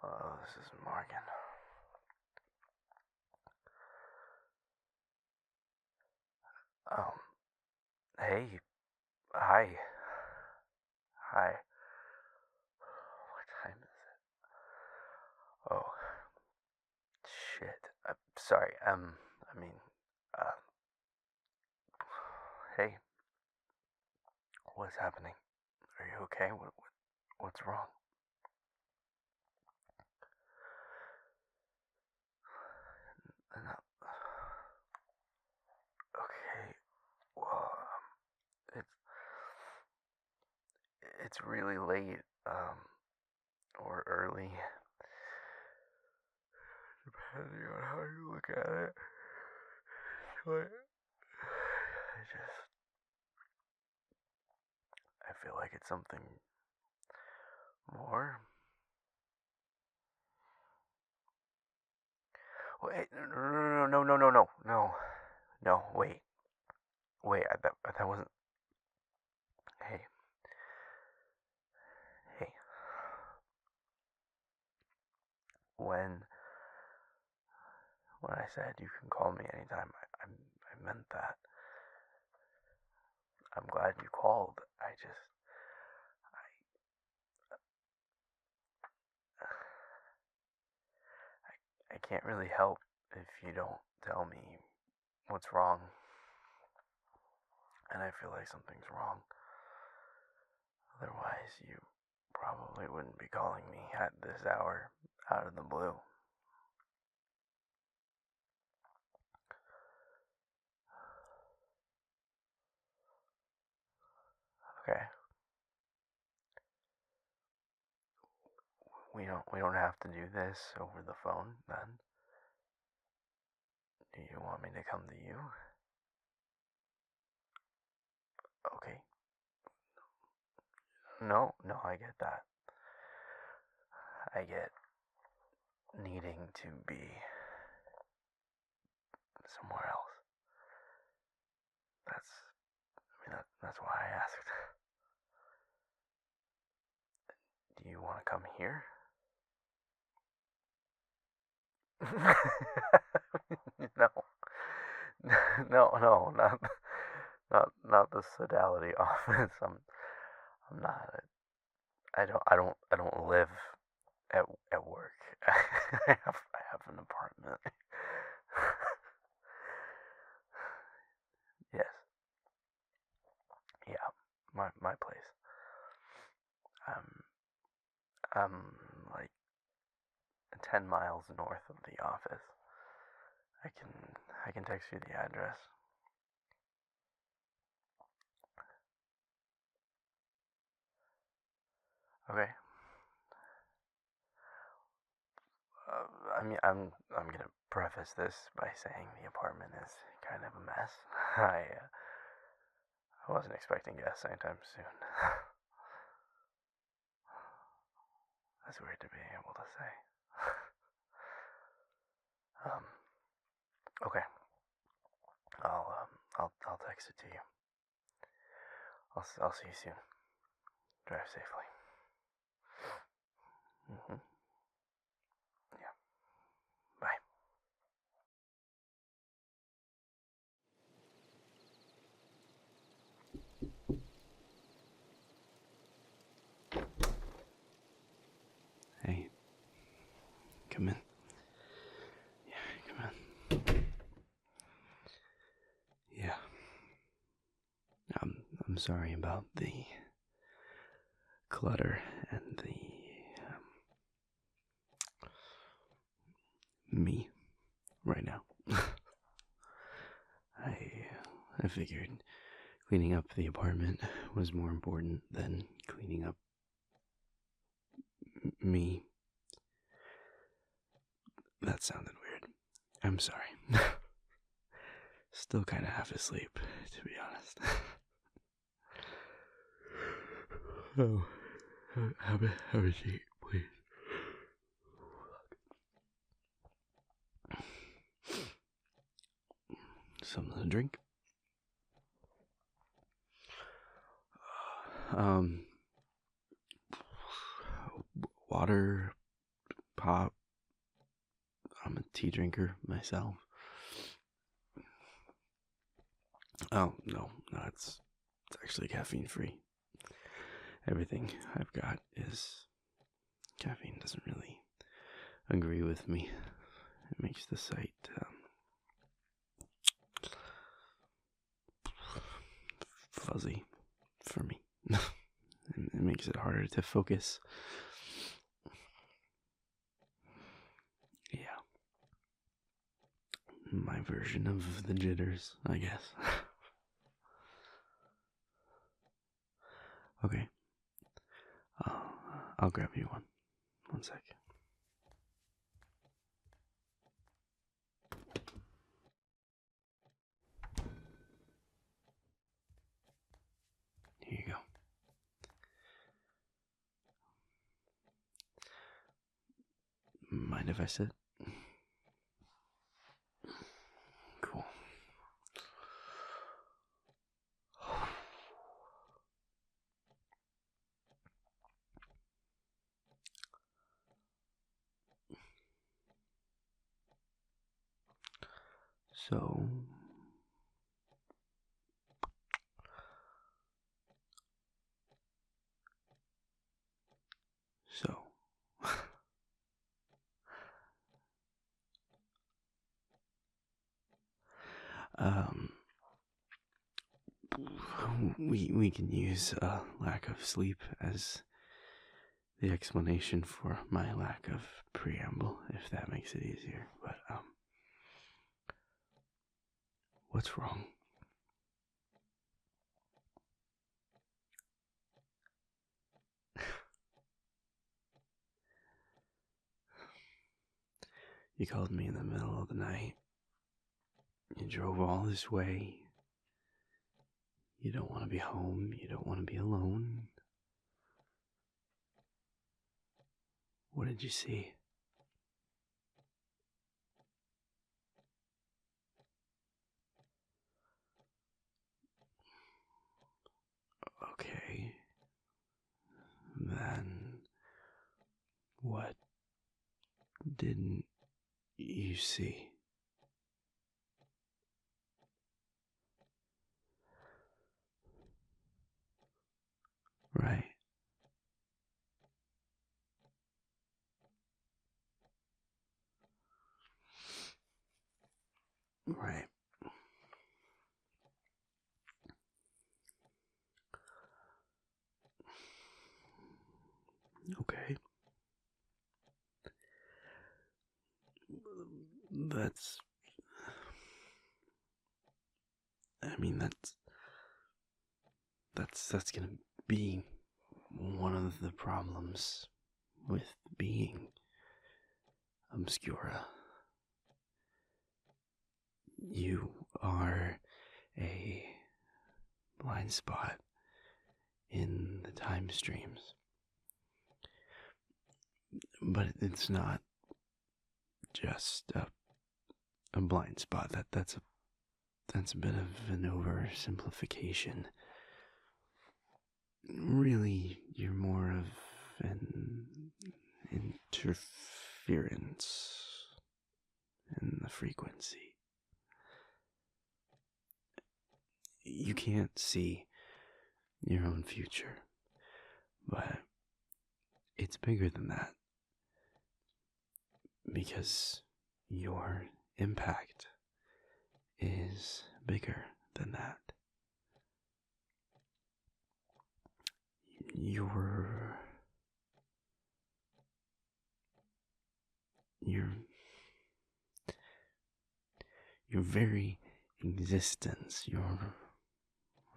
This is Morgan. Um, hey, hi, hi. What time is it? Oh, shit. I'm sorry. I mean, uh, hey, what's happening? Are you okay? What's wrong? No. Okay. Well, it's really late. Or early, depending on how you look at it. But I feel like it's something more. Wait, no, wait, that wasn't, hey, hey, when, when I said you can call me anytime, I meant that. I'm glad you called, I can't really help if you don't tell me what's wrong, and I feel like something's wrong. Otherwise, you probably wouldn't be calling me at this hour out of the blue. Okay, we don't have to do this over the phone then. Do you want me to come to you? Okay. No, I get that. I get needing to be somewhere else. That's why I asked. Do you want to come here? No, no, not the sodality office. I'm not. I don't live at work. I have an apartment. Yes, yeah, my place. Um, I'm like 10 miles north of the office. I can I can text you the address. Okay. I mean, I'm gonna preface this by saying the apartment is kind of a mess. I wasn't expecting guests anytime soon. That's weird to be able to say. um. Okay. I'll text it to you. I'll see you soon. Drive safely. Mhm. Yeah. Bye. Hey, come in. Yeah, come in. Yeah. I'm sorry about the clutter and the me right now. I I figured cleaning up the apartment was more important than cleaning up me. That sounded weird. I'm sorry. Still kind of half asleep, to be honest. Oh, have a seat, please. Something to drink? Um, water, hop. I'm a tea drinker myself. Oh, no, it's actually caffeine free. Everything I've got is caffeine. Doesn't really agree with me. It makes the site fuzzy for me. It makes it harder to focus. Yeah. My version of the jitters, I guess. Okay. I'll grab you one. One sec. Here you go. Mind if I sit? Cool. So, um, we can use lack of sleep as the explanation for my lack of preamble, if that makes it easier. But what's wrong? You called me in the middle of the night. You drove all this way. You don't want to be home. You don't want to be alone. What did you see? Okay. Then what didn't you see? Right. Right. Okay. That's. I mean, that's gonna be one of the problems with being obscura. You are a blind spot in the time streams. But it's not just a blind spot. That's a bit of an oversimplification. Really, you're more of an interference in the frequency. You can't see your own future, but it's bigger than that because your impact is bigger than that. Your very existence, your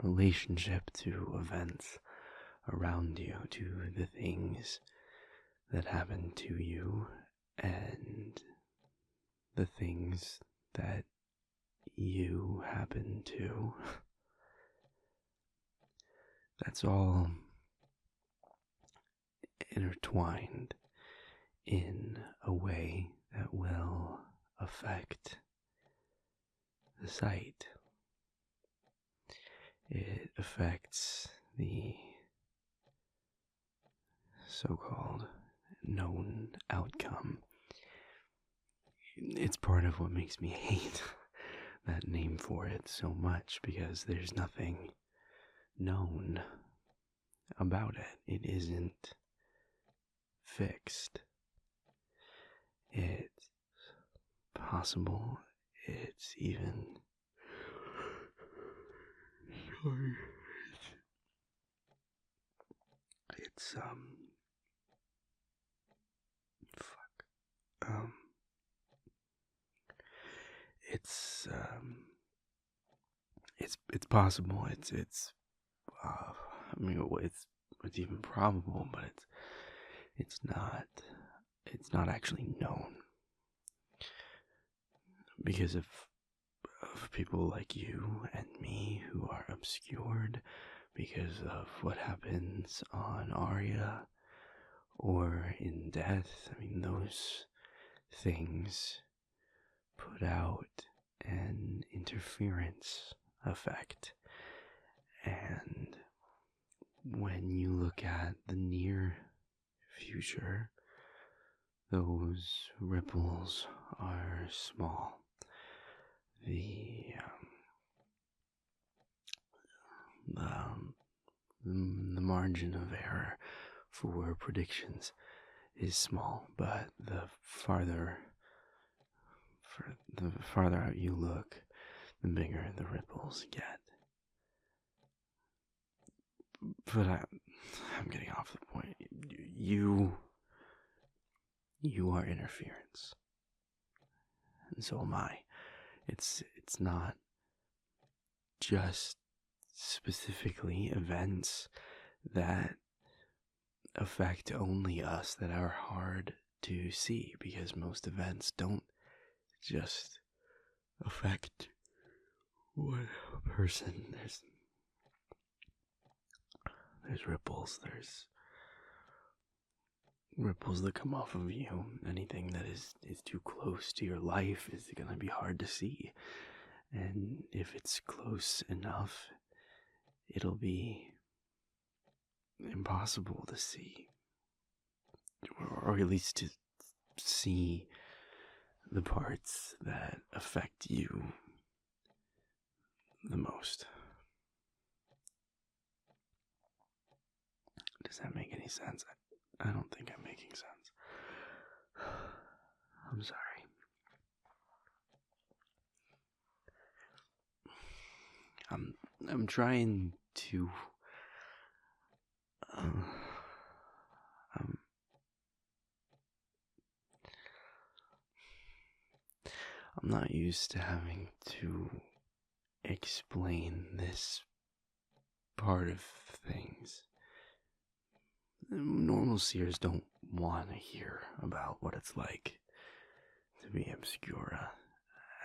relationship to events around you, to the things that happen to you, and the things that you happen to. That's all intertwined in a way that will affect the site. It affects the so-called known outcome it's part of what makes me hate that name for it so much, because there's nothing known about it. It isn't fixed. It's possible. It's even... Sorry. It's, fuck. It's possible. I mean, it's even probable, but it's not actually known, because of people like you and me who are obscured because of what happens on Aria or in death. I mean, those things put out an interference effect, and when you look at the near future, those ripples are small. The margin of error for predictions is small, but the farther out you look, the bigger the ripples get. But I'm getting off the point. You are interference, and so am I. It's not just specifically events that affect only us that are hard to see, because most events don't just affect one person. There's ripples. There's ripples that come off of you. Anything that is too close to your life is going to be hard to see. And if it's close enough, it'll be impossible to see. Or at least to see the parts that affect you the most. Does that make any sense? I don't think I'm making sense. I'm sorry. I'm trying to I'm not used to having to explain this part of things. Normal seers don't want to hear about what it's like to be obscura,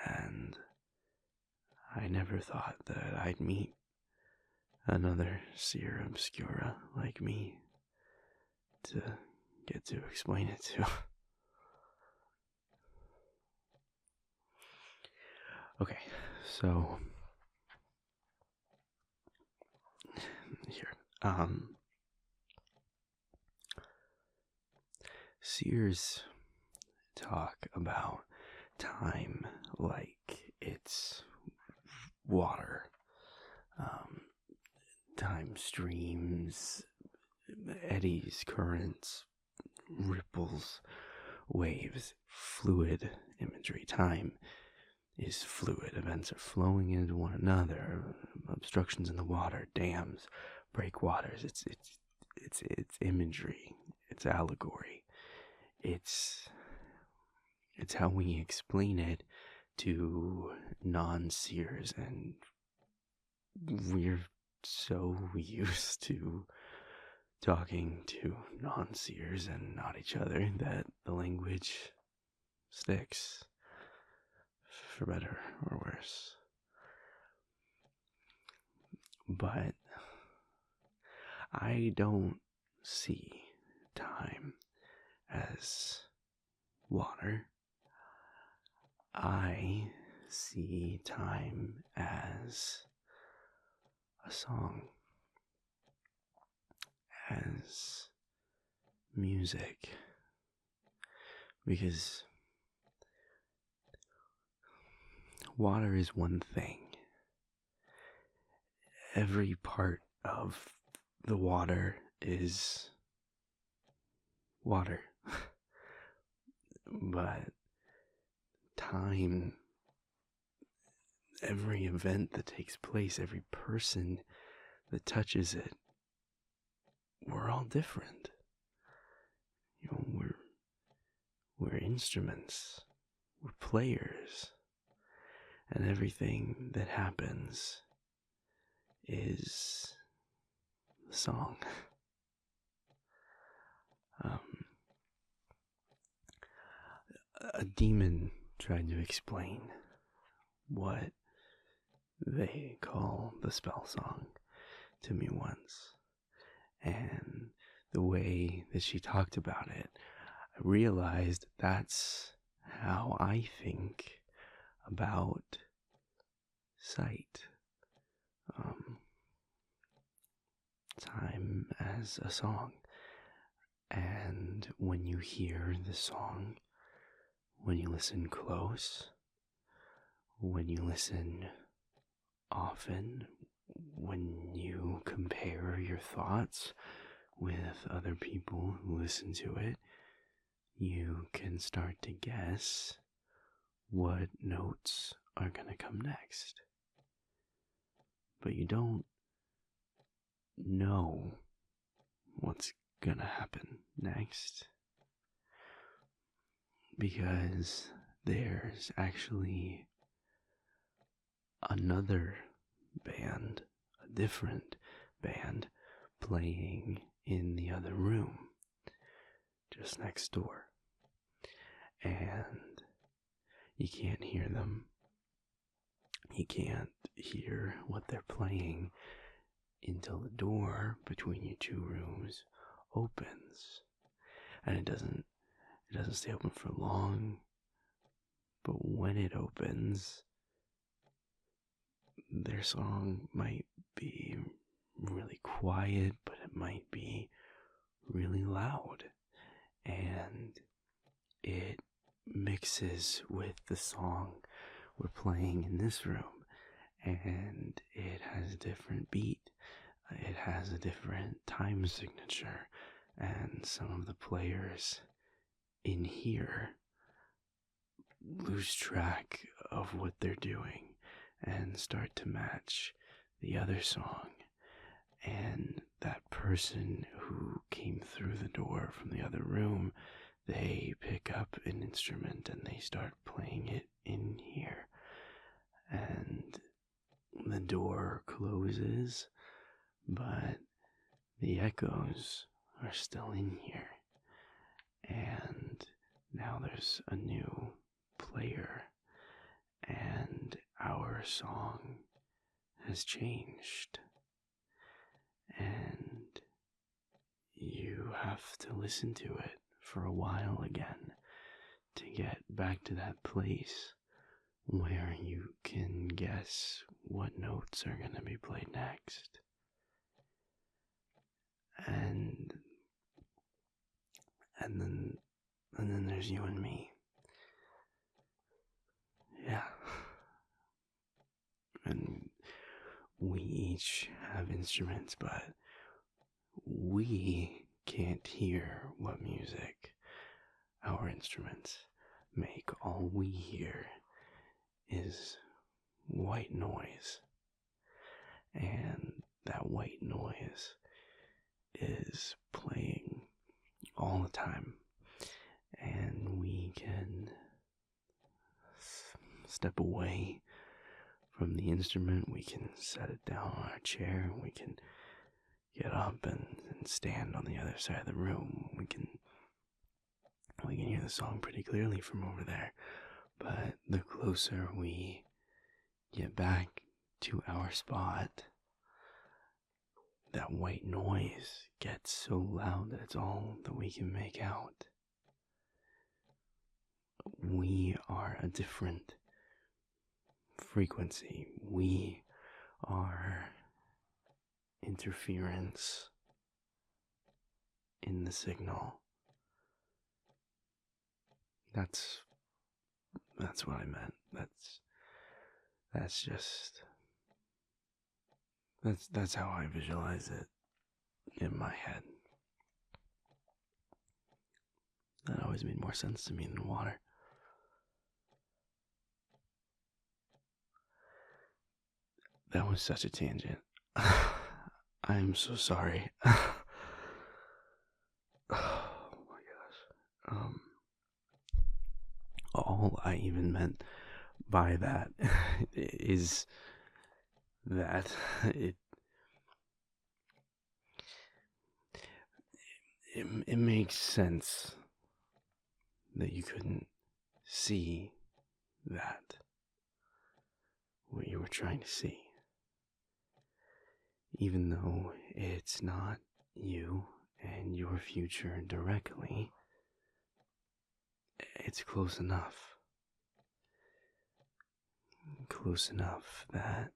and I never thought that I'd meet another seer obscura like me to get to explain it to. Okay, so here, seers talk about time like it's water. Time streams, eddies, currents, ripples, waves, fluid imagery. Time is fluid. Events are flowing into one another. Obstructions in the water, dams, breakwaters. It's imagery. It's allegory. It's how we explain it to non-seers, and we're so used to talking to non-seers and not each other that the language sticks, for better or worse. But I don't see time as water. I see time as a song, as music, because water is one thing. Every part of the water is water. But time, every event that takes place, every person that touches it, we're all different. We're instruments, we're players, and everything that happens is the song. A demon tried to explain what they call the spell song to me once, and the way that she talked about it, I realized that's how I think about sight. Time as a song. And when you hear the song, when you listen close, when you listen often, when you compare your thoughts with other people who listen to it, you can start to guess what notes are going to come next. But you don't know what's going to happen next, because there's actually another band, a different band, playing in the other room, just next door. And you can't hear them. You can't hear what they're playing until the door between your two rooms opens. And it doesn't stay open for long, but when it opens, their song might be really quiet, but it might be really loud, and it mixes with the song we're playing in this room, and it has a different beat, it has a different time signature, and some of the players in here lose track of what they're doing and start to match the other song. And that person who came through the door from the other room, they pick up an instrument and they start playing it in here. And the door closes, but the echoes are still in here. And now there's a new player, and our song has changed. And you have to listen to it for a while again to get back to that place where you can guess what notes are going to be played next. And then there's you and me. Yeah. And we each have instruments, but we can't hear what music our instruments make. All we hear is white noise. And that white noise is playing all the time. And we can step away from the instrument, we can set it down on our chair, we can get up and stand on the other side of the room. We can hear the song pretty clearly from over there. But the closer we get back to our spot, that white noise gets so loud that it's all that we can make out. We are a different frequency. We are interference in the signal. That's what I meant. That's just that's how I visualize it in my head. That always made more sense to me than water. That was such a tangent. I am so sorry. Oh my gosh. All I even meant by that is that it makes sense that you couldn't see that, what you were trying to see, even though it's not you and your future directly. It's close enough that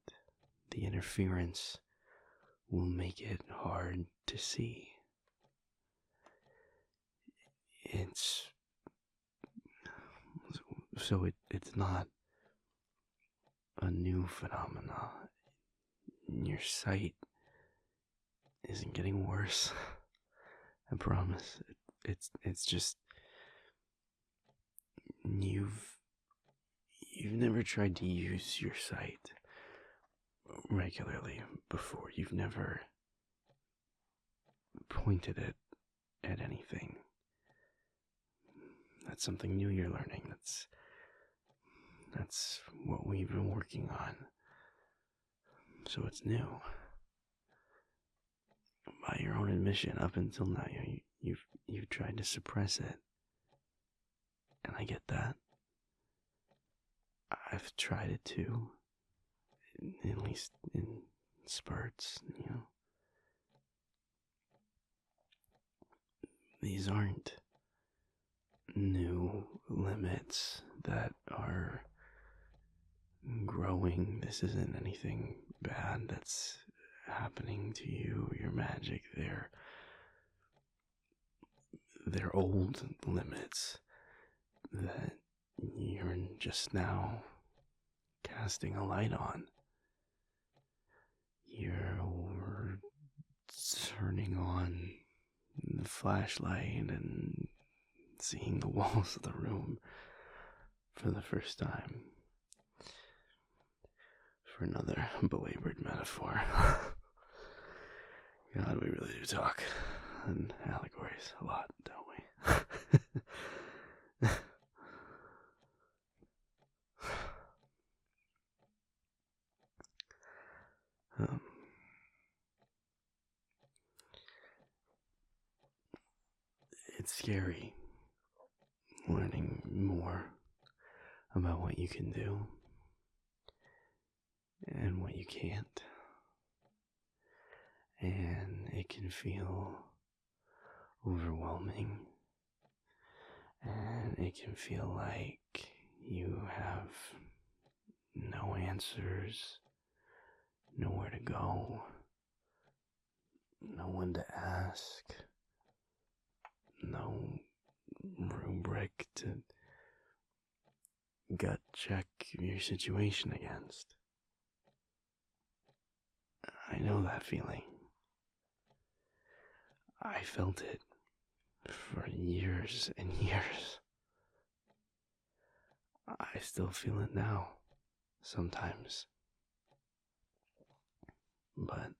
the interference will make it hard to see. It's it's not a new phenomena. Your sight isn't getting worse. I promise. It's just you've never tried to use your sight regularly before. You've never pointed it at anything. That's something new you're learning. That's what we've been working on. So it's new. By your own admission, up until now, you've tried to suppress it, and I get that. I've tried it too, at least in spurts. These aren't new limits that are growing. This isn't anything bad that's happening to you, your magic. They're old limits that you're just now casting a light on. You're turning on the flashlight and seeing the walls of the room for the first time. For another belabored metaphor. God, we really do talk in allegories a lot, don't we? It's scary learning more about what you can do and what you can't. And it can feel overwhelming. And it can feel like you have no answers, nowhere to go, no one to ask, no rubric to gut check your situation against. I know that feeling. I felt it for years and years. I still feel it now, sometimes. But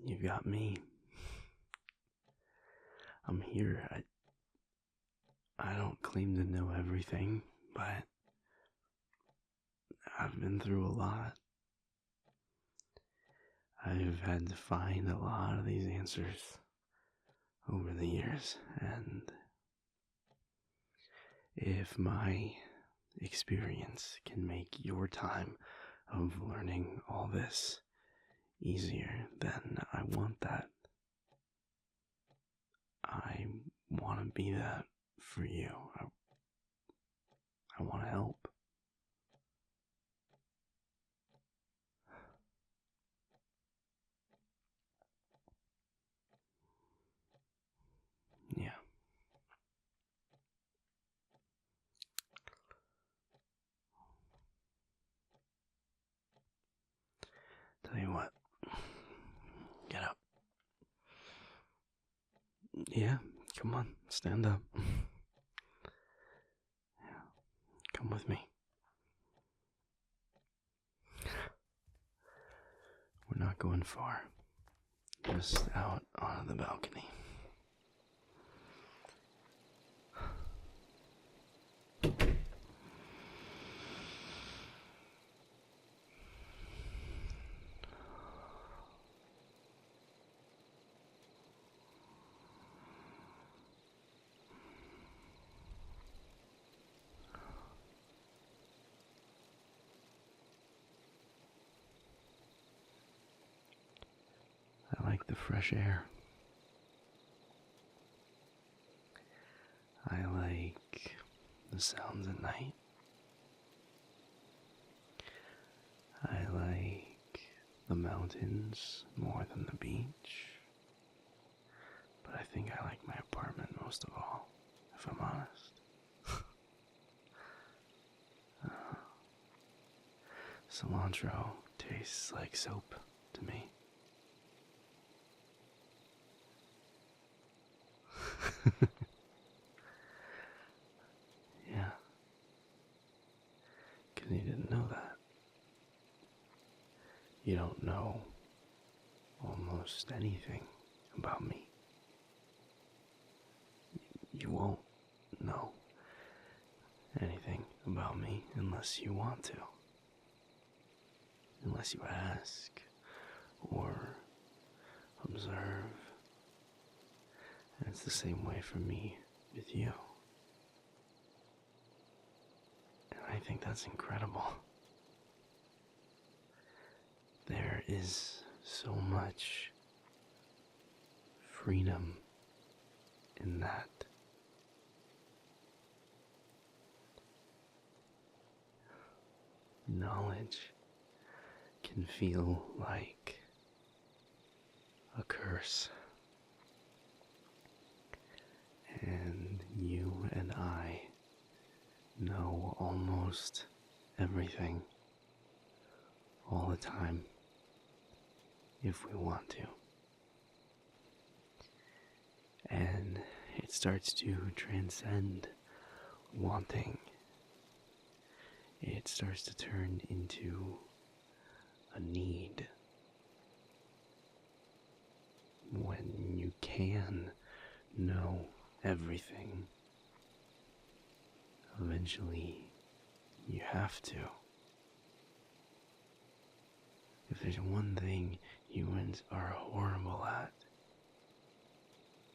you've got me. I'm here. I don't claim to know everything, but I've been through a lot. I've had to find a lot of these answers over the years, and if my experience can make your time of learning all this easier, then I want that. I want to be that for you. I want to help. Yeah. Come on, stand up. Come with me. We're not going far. Just out on the balcony. I like the fresh air. I like the sounds at night. I like the mountains more than the beach. But I think I like my apartment most of all, if I'm honest. Cilantro tastes like soap to me. Yeah. 'Cause you didn't know that. You don't know almost anything about me. You won't know anything about me unless you want to. Unless you ask or observe. And it's the same way for me with you. And I think that's incredible. There is so much freedom in that. Knowledge can feel like a curse. And you and I know almost everything all the time if we want to. And it starts to transcend wanting. It starts to turn into a need. When you can know everything, eventually you have to. If there's one thing humans are horrible at,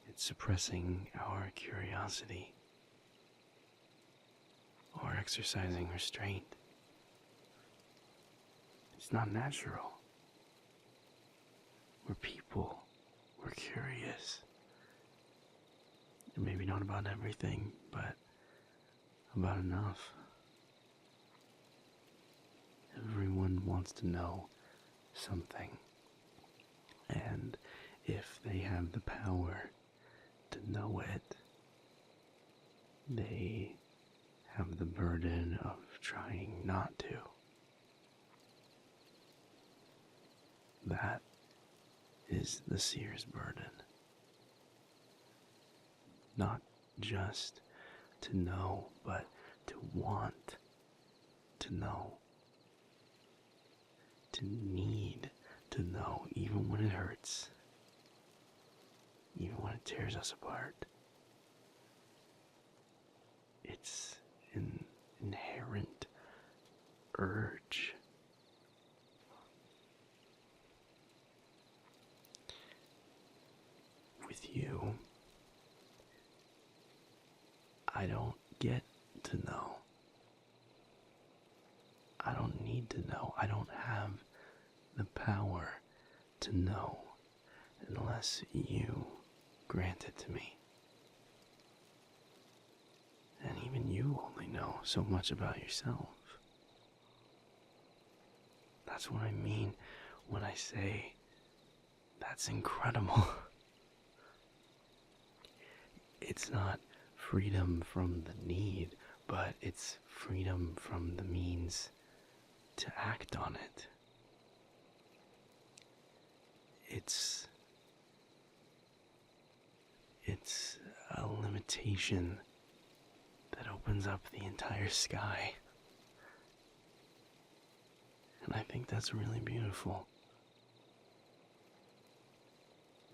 it's suppressing our curiosity or exercising restraint. It's not natural. We're people. We're curious. And maybe not about everything, but about enough. Everyone wants to know something. And if they have the power to know it, they have the burden of trying not to. That is the seer's burden. Not just to know, but to want to know. To need to know, even when it hurts. Even when it tears us apart. It's an inherent urge. With you, I don't get to know. I don't need to know. I don't have the power to know unless you grant it to me. And even you only know so much about yourself. That's what I mean when I say that's incredible. It's not freedom from the need, but it's freedom from the means to act on it. It's a limitation that opens up the entire sky. And I think that's really beautiful.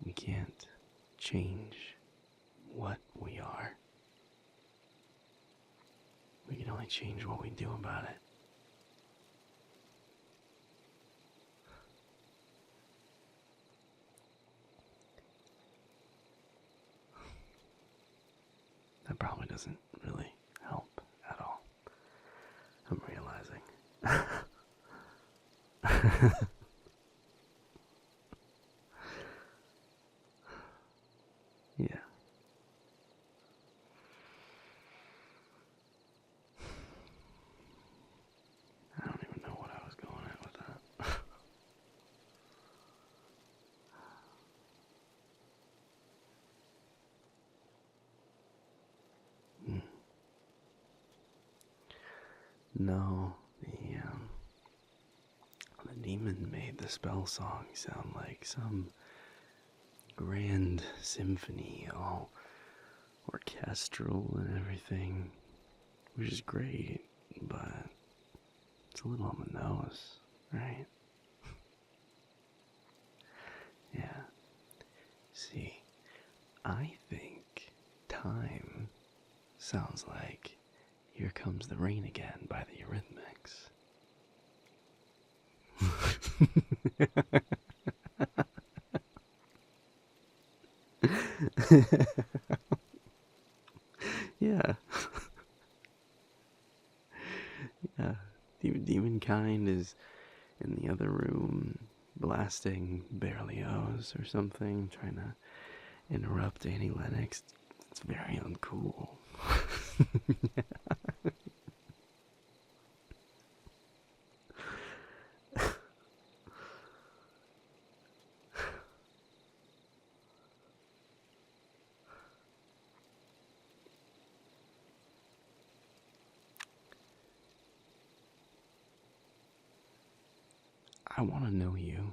We can't change what we are. We can only change what we do about it. That probably doesn't really help at all. I'm realizing. Yeah. I don't even know what I was going at with that. Hmm. No, the demon made the spell song sound like some grand symphony, all orchestral and everything, which is great, but it's a little on the nose, right? Yeah. See, I think Time sounds like Here Comes the Rain Again by the Eurythmics. Yeah. Yeah. Demonkind is in the other room blasting Berlioz or something, trying to interrupt Annie Lennox. It's very uncool. I want to know you.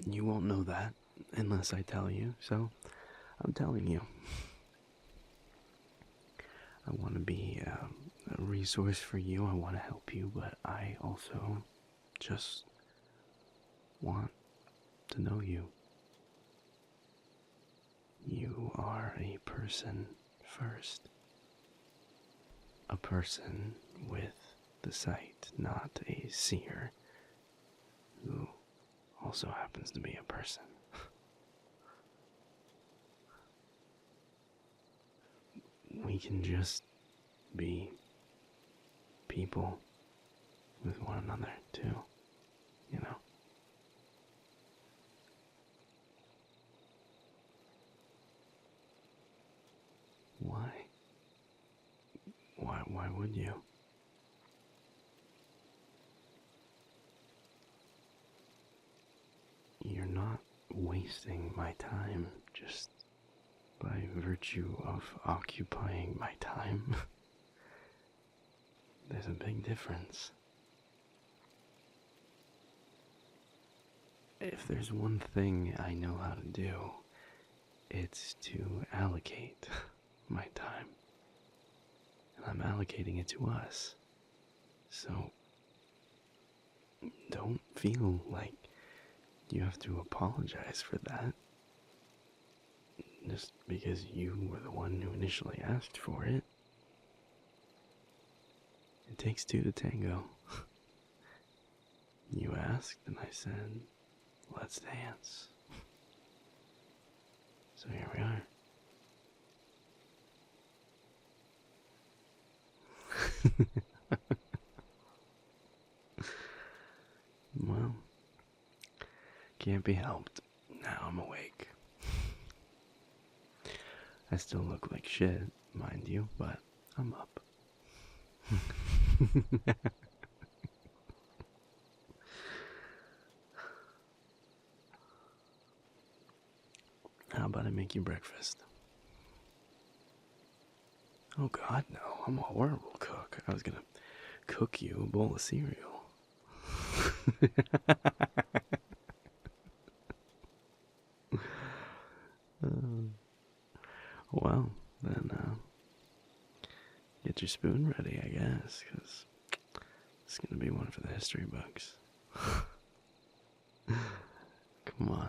You won't know that unless I tell you, so I'm telling you. I want to be a resource for you. I want to help you, but I also just want to know you. You are a person first. A person with the sight, not a seer who also happens to be a person. We can just be people with one another, too, you know? Why? Why would you? You're not wasting my time just by virtue of occupying my time. There's a big difference. If there's one thing I know how to do, it's to allocate my time. And I'm allocating it to us. So, don't feel like you have to apologize for that. Just because you were the one who initially asked for it. It takes two to tango. You asked, and I said, let's dance. So here we are. Well, can't be helped. Now I'm awake. I still look like shit, mind you, but I'm up. How about I make you breakfast? Oh god, no. I'm a horrible cook. I was gonna cook you a bowl of cereal. your spoon ready, I guess, because it's gonna be one for the history books. Come on.